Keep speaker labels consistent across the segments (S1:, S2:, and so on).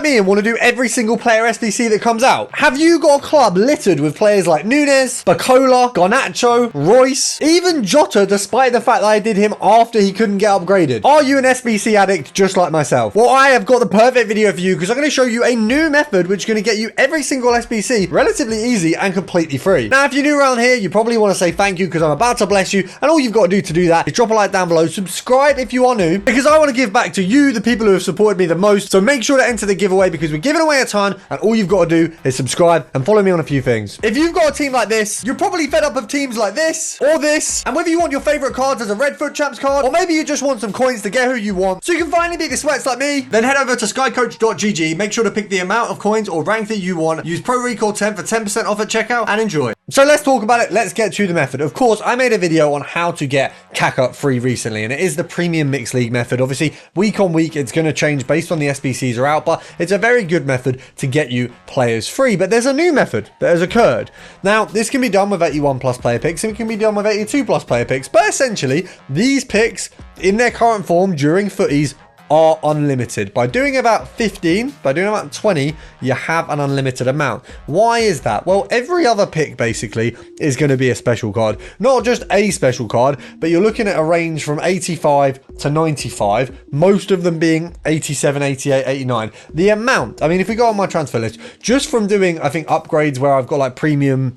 S1: me and want to do every single player SBC that comes out? Have you got a club littered with players like Nunes, Bacola, Garnacho, Royce, even Jota, despite the fact that I did him after he couldn't get upgraded? Are you an SBC addict just like myself? Well, I have got the perfect video for you because I'm going to show you a new method which is going to get you every single SBC relatively easy and completely free. Now, if you're new around here, you probably want to say thank you because I'm about to bless you, and all you've got to do that is drop a like down below, subscribe if you are new, because I want to give back to you, the people who have supported me the most. So make sure to enter the giveaway because we're giving away a ton, and all you've got to do is subscribe and follow me on a few things. If you've got a team like this, you're probably fed up of teams like this or this, and whether you want your favorite cards as a Red Foot Champs card, or maybe you just want some coins to get who you want so you can finally beat the sweats like me, then head over to skycoach.gg, make sure to pick the amount of coins or rank that you want, use ProRecall10 for 10% off at checkout, and enjoy. So let's talk about it. Let's get to the method. Of course, I made a video on how to get Kaka free recently, and it is the premium mixed league method. Obviously, week on week, it's going to change based on the SBCs are out, but it's a very good method to get you players free. But there's a new method that has occurred. Now, this can be done with 81 plus player picks, and it can be done with 82 plus player picks. But essentially, these picks in their current form during footies are unlimited. By doing about 15, by doing about 20, you have an unlimited amount. Why is that? Well, every other pick basically is going to be a special card. Not just a special card, but you're looking at a range from 85 to 95, most of them being 87, 88, 89. The amount, I mean, if we go on my transfer list, just from doing, I think, upgrades where I've got like premium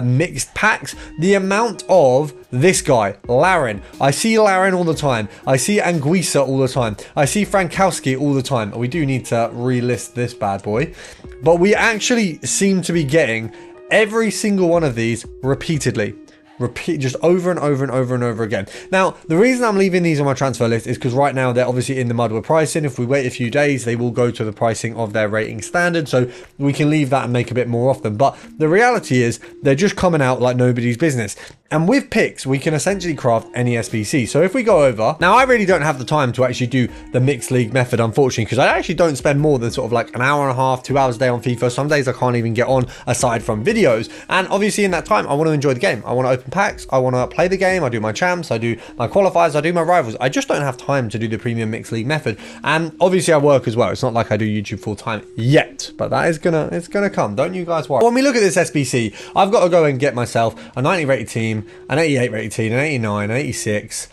S1: mixed packs, the amount of this guy, Larin. I see Larin all the time. I see Anguissa all the time. I see Frankowski all the time. We do need to relist this bad boy. But we actually seem to be getting every single one of these repeatedly. Just over and over and over and over again. Now, the reason I'm leaving these on my transfer list is because right now they're obviously in the mud with pricing. If we wait a few days, they will go to the pricing of their rating standard, so we can leave that and make a bit more off them. But the reality is they're just coming out like nobody's business. And with picks, we can essentially craft any SBC. So if we go over, now I really don't have the time to actually do the mixed league method, unfortunately, because I actually don't spend more than sort of like an hour and a half, 2 hours a day on FIFA. Some days I can't even get on aside from videos. And obviously in that time, I want to enjoy the game. I want to open packs. I want to play the game. I do my champs. I do my qualifiers. I do my rivals. I just don't have time to do the premium mixed league method. And obviously I work as well. It's not like I do YouTube full time yet, but that is it's gonna come. Don't you guys worry. When we look at this SBC, I've got to go and get myself a 90 rated team, an 88 rated team, an 89, an 86,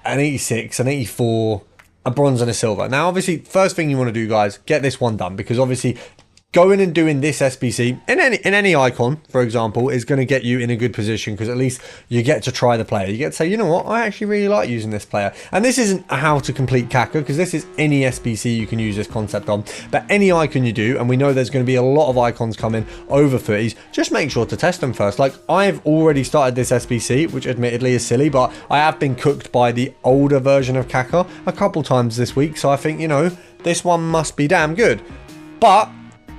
S1: an 86, an 84, a bronze and a silver. Now, obviously, first thing you want to do, guys, get this one done, because obviously going and doing this SBC in any icon, for example, is going to get you in a good position, because at least you get to try the player. You get to say, you know what, I actually really like using this player. And this isn't how to complete Kaka, because this is any SBC you can use this concept on. But any icon you do, and we know there's going to be a lot of icons coming over 30s, just make sure to test them first. Like, I've already started this SBC, which admittedly is silly, but I have been cooked by the older version of Kaka a couple times this week. So I think, you know, this one must be damn good. But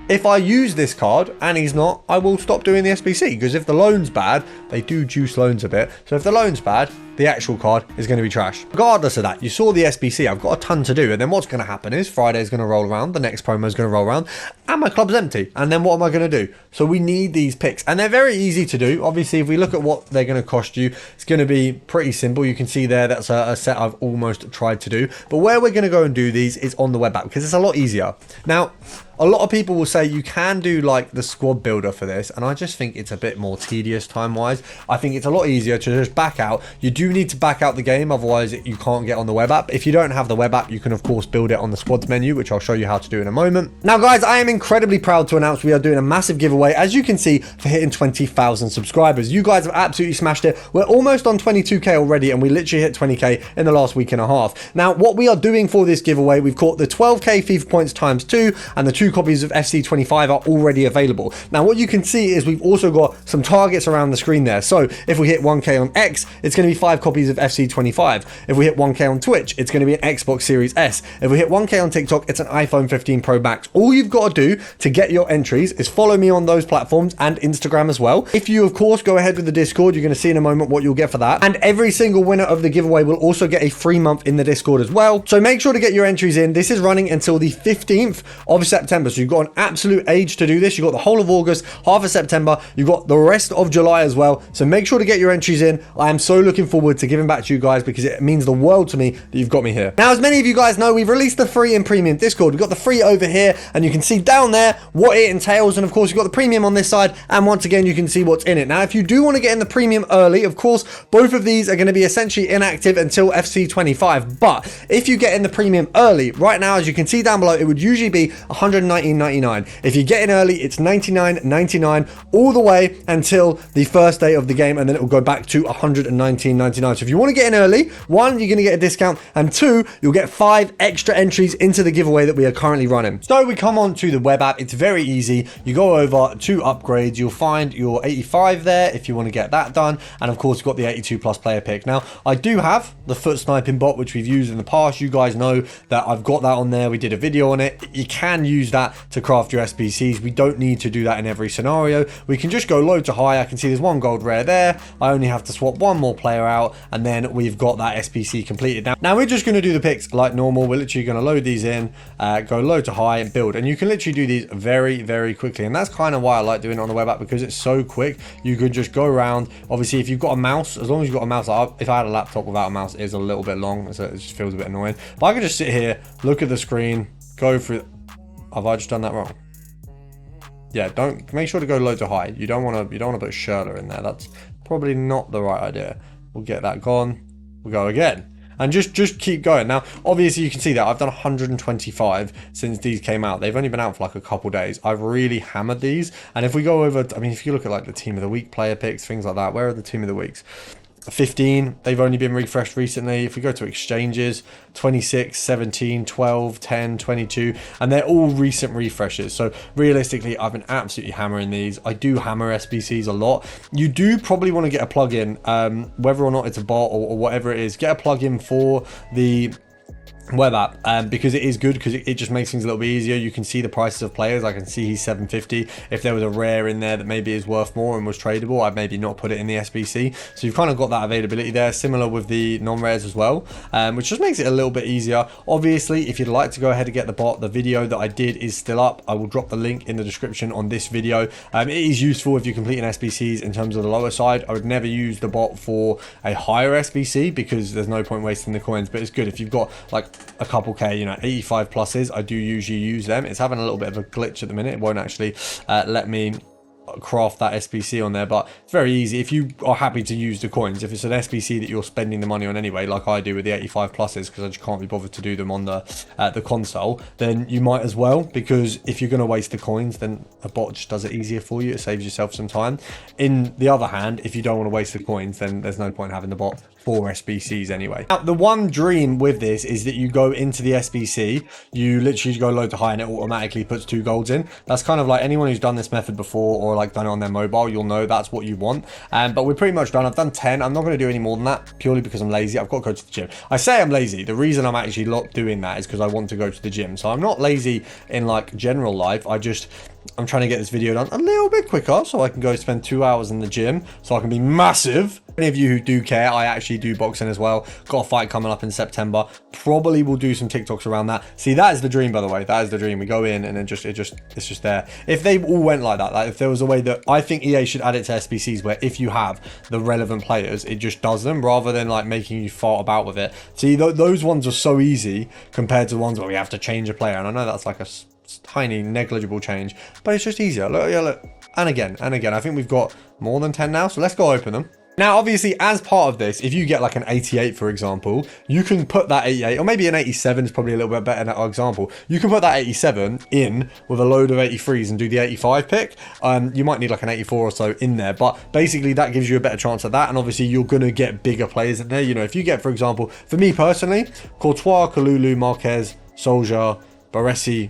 S1: if I use this card and he's not, I will stop doing the SBC, because if the loan's bad, they do juice loans a bit. So if the loan's bad, the actual card is going to be trash. Regardless of that, you saw the SBC. I've got a ton to do. And then what's going to happen is Friday's going to roll around. The next promo is going to roll around. And my club's empty. And then what am I going to do? So we need these picks. And they're very easy to do. Obviously, if we look at what they're going to cost you, it's going to be pretty simple. You can see there, that's a set I've almost tried to do. But where we're going to go and do these is on the web app, because it's a lot easier. Now, a lot of people will say you can do like the squad builder for this, and I just think it's a bit more tedious time-wise. I think it's a lot easier to just back out. You do need to back out the game, otherwise you can't get on the web app. If you don't have the web app, you can of course build it on the squads menu, which I'll show you how to do in a moment. Now guys, I am incredibly proud to announce we are doing a massive giveaway, as you can see, for hitting 20,000 subscribers. You guys have absolutely smashed it. We're almost on 22k already, and we literally hit 20k in the last week and a half. Now what we are doing for this giveaway, we've caught the 12k FIFA points times 2, and the 2 copies of FC25 are already available. Now what you can see is we've also got some targets around the screen there. So if we hit 1k on X, it's going to be 5 copies of FC25. If we hit 1k on Twitch, it's going to be an Xbox Series S. If we hit 1k on TikTok, it's an iPhone 15 Pro Max. All you've got to do to get your entries is follow me on those platforms and Instagram as well. If you of course go ahead with the Discord, you're going to see in a moment what you'll get for that. And every single winner of the giveaway will also get a free month in the Discord as well. So make sure to get your entries in. This is running until the 15th of September. So you've got an absolute age to do this. You've got the whole of August, half of September. You've got the rest of July as well. So make sure to get your entries in. I am so looking forward wood to give him back to you guys because it means the world to me that you've got me here. Now, as many of you guys know, we've released the free and premium Discord. We've got the free over here, and you can see down there what it entails. And of course, you've got the premium on this side. And once again, you can see what's in it. Now, if you do want to get in the premium early, of course, both of these are going to be essentially inactive until FC 25. But if you get in the premium early, right now, as you can see down below, it would usually be $119.99. If you get in early, it's $99.99 all the way until the first day of the game, and then it will go back to $119.99. So if you want to get in early, one, you're going to get a discount, and two, you'll get 5 extra entries into the giveaway that we are currently running. So we come on to the web app. It's very easy. You go over to upgrades. You'll find your 85 there if you want to get that done, and of course, you've got the 82 plus player pick. Now, I do have the foot sniping bot, which we've used in the past. You guys know that I've got that on there. We did a video on it. You can use that to craft your SBCs. We don't need to do that in every scenario. We can just go low to high. I can see there's 1 gold rare there. I only have to swap 1 more player out, and then we've got that SBC completed. Now we're just going to do the picks like normal. We're literally going to load these in, go low to high and build, and you can literally do these very, very quickly. And that's kind of why I like doing it on the web app, because it's so quick. You could just go around. Obviously, if you've got a mouse, as long as you've got a mouse, if I had a laptop without a mouse, it is a little bit long, so it just feels a bit annoying. But I can just sit here, look at the screen, go through. Have I just done that wrong? Yeah, don't, make sure to go low to high. You don't want to put Schürrle in there. That's probably not the right idea. We'll get that gone. We'll go again. And just keep going. Now, obviously, you can see that I've done 125 since these came out. They've only been out for like a couple days. I've really hammered these. And if we go over, I mean, if you look at like the team of the week player picks, things like that, where are the team of the weeks? 15, they've only been refreshed recently. If we go to exchanges, 26, 17, 12, 10, 22, and they're all recent refreshes. So realistically, I've been absolutely hammering these. I do hammer SBCs a lot. You do probably want to get a plugin, whether or not it's a bot or whatever it is, get a plugin for the web app, because it is good, because it just makes things a little bit easier. You can see the prices of players. I can see he's 750. If there was a rare in there that maybe is worth more and was tradable, I'd maybe not put it in the SBC. So you've kind of got that availability there, similar with the non-rares as well, which just makes it a little bit easier. Obviously, if you'd like to go ahead and get the bot, the video that I did is still up. I will drop the link in the description on this video. It is useful if you're completing SBCs in terms of the lower side. I would never use the bot for a higher SBC because there's no point wasting the coins, but it's good if you've got like a couple K, you know, 85 pluses. I do usually use them. It's having a little bit of a glitch at the minute. It won't actually let me craft that SBC on there, but it's very easy if you are happy to use the coins. If it's an SBC that you're spending the money on anyway, like I do with the 85 pluses, because I just can't be bothered to do them on the console, then you might as well, because if you're going to waste the coins, then a bot just does it easier for you. It saves yourself some time. In the other hand, if you don't want to waste the coins, then there's no point having the bot for SBCs anyway. Now, the one dream with this is that you go into the SBC, you literally go low to high, and it automatically puts 2 golds in. That's kind of like anyone who's done this method before, or like done it on their mobile, you'll know that's what you want. But we're pretty much done. I've done 10. I'm not going to do any more than that, purely because I'm lazy. I've got to go to the gym. I say I'm lazy. The reason I'm actually not doing that is because I want to go to the gym. So I'm not lazy in like general life. I'm trying to get this video done a little bit quicker so I can go spend 2 hours in the gym so I can be massive. Any of you who do care, I actually do boxing as well. Got a fight coming up in September. Probably will do some TikToks around that. See, that is the dream, by the way. That is the dream. We go in and then it's just there. If they all went like that, like if there was a way that I think EA should add it to SBCs, where if you have the relevant players, it just does them rather than like making you fart about with it. See, those ones are so easy compared to the ones where we have to change a player. And I know that's like a tiny negligible change, but it's just easier. Look, yeah, look, and again, I think we've got more than 10 now, so let's go open them. Now, obviously, as part of this, if you get like an 88, for example, you can put that 88, or maybe an 87 is probably a little bit better than that example. You can put that 87 in with a load of 83s and do the 85 pick. You might need like an 84 or so in there, but basically that gives you a better chance at that. And obviously you're going to get bigger players in there. You know, if you get, for example, for me personally, Courtois, Kalulu, Marquez, Soldier, Baresi,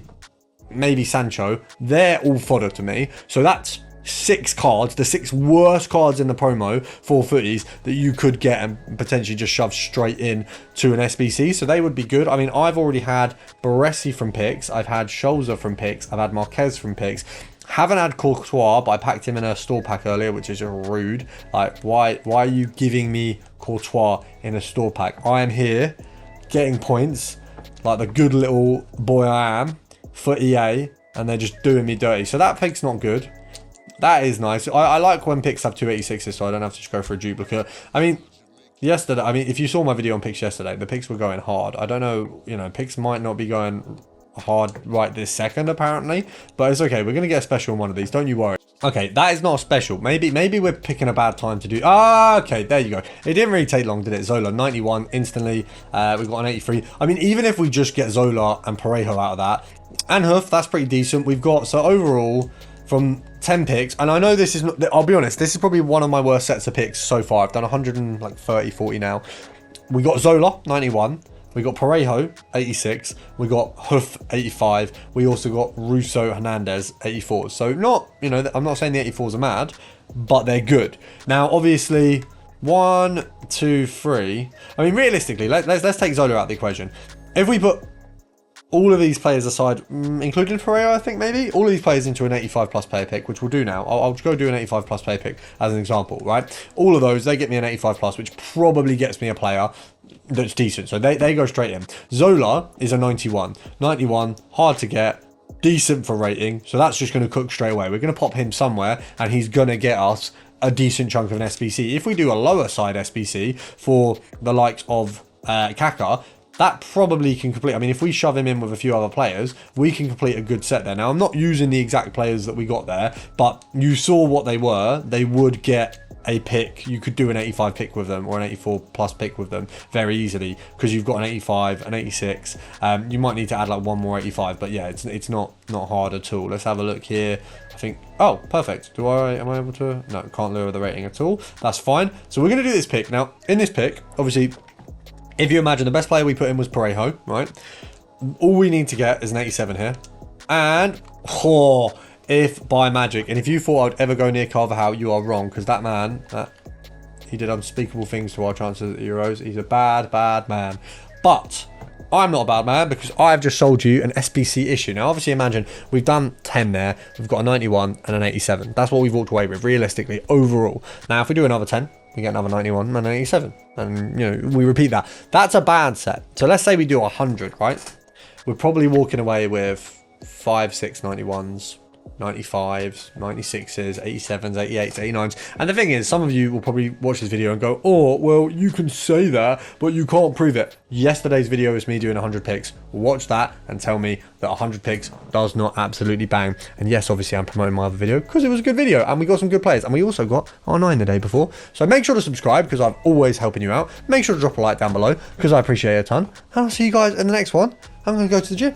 S1: maybe Sancho, they're all fodder to me. So that's 6 cards, the 6 worst cards in the promo for footies that you could get and potentially just shove straight in to an SBC. So they would be good. I mean, I've already had Baresi from picks, I've had Scholzer from picks, I've had Marquez from picks. Haven't had Courtois, but I packed him in a store pack earlier, which is rude. Like, why are you giving me Courtois in a store pack? I am here getting points like the good little boy I am for EA, and they're just doing me dirty. So that pick's not good. That is nice. I like when picks have 286s, so I don't have to just go for a duplicate. I mean, yesterday, I mean, if you saw my video on picks yesterday, the picks were going hard. I don't know, you know, picks might not be going hard right this second, apparently, but it's okay. We're going to get a special on one of these. Don't you worry. Okay, that is not a special. Maybe we're picking a bad time to do. Ah, okay, there you go. It didn't really take long, did it? Zola, 91 instantly. We've got an 83. I mean, even if we just get Zola and Parejo out of that, and Huff, that's pretty decent. We've got, so overall, from 10 picks, and I know this is not, I'll be honest, this is probably one of my worst sets of picks so far. I've done 130, 40 now. We got Zola, 91. We got Parejo, 86. We got Huff, 85. We also got Russo Hernandez, 84. So not, you know, I'm not saying the 84s are mad, but they're good. Now, obviously, 1, 2, 3. I mean, realistically, let's take Zola out of the equation. If we put all of these players aside, including Parejo, I think maybe, all of these players into an 85 plus player pick, which we'll do now. I'll go do an 85 plus player pick as an example, right? All of those, they get me an 85 plus, which probably gets me a player that's decent. So they go straight in. Zola is a 91. 91, hard to get, decent for rating. So that's just going to cook straight away. We're going to pop him somewhere and he's going to get us a decent chunk of an SBC. If we do a lower side SBC for the likes of Kaka, that probably can complete. I mean, if we shove him in with a few other players, we can complete a good set there. Now, I'm not using the exact players that we got there, but you saw what they were. They would get a pick. You could do an 85 pick with them or an 84 plus pick with them very easily because you've got an 85, an 86. You might need to add like one more 85, but yeah, it's not hard at all. Let's have a look here. I think, oh, perfect. Am I able to? No, can't lower the rating at all. That's fine. So we're going to do this pick. Now, in this pick, obviously, if you imagine the best player we put in was Parejo, right? All we need to get is an 87 here. And, if by magic, and if you thought I'd ever go near Carvajal, you are wrong, because that man, he did unspeakable things to our chances at the Euros. He's a bad, bad man. But I'm not a bad man because I've just sold you an SBC issue. Now, obviously, imagine we've done 10 there. We've got a 91 and an 87. That's what we've walked away with, realistically, overall. Now, if we do another 10, we get another 91 and an 87. And, you know, we repeat that. That's a bad set. So let's say we do 100, right? We're probably walking away with 5, 6 91s, 95s, 96s, 87s, 88s, 89s. And the thing is, some of you will probably watch this video and go, oh, well, you can say that, but you can't prove it. Yesterday's video is me doing 100 picks. Watch that and tell me that 100 picks does not absolutely bang. And yes, obviously I'm promoting my other video because it was a good video and we got some good players. And we also got R9 the day before. So make sure to subscribe because I'm always helping you out. Make sure to drop a like down below because I appreciate it a ton. And I'll see you guys in the next one. I'm going to go to the gym.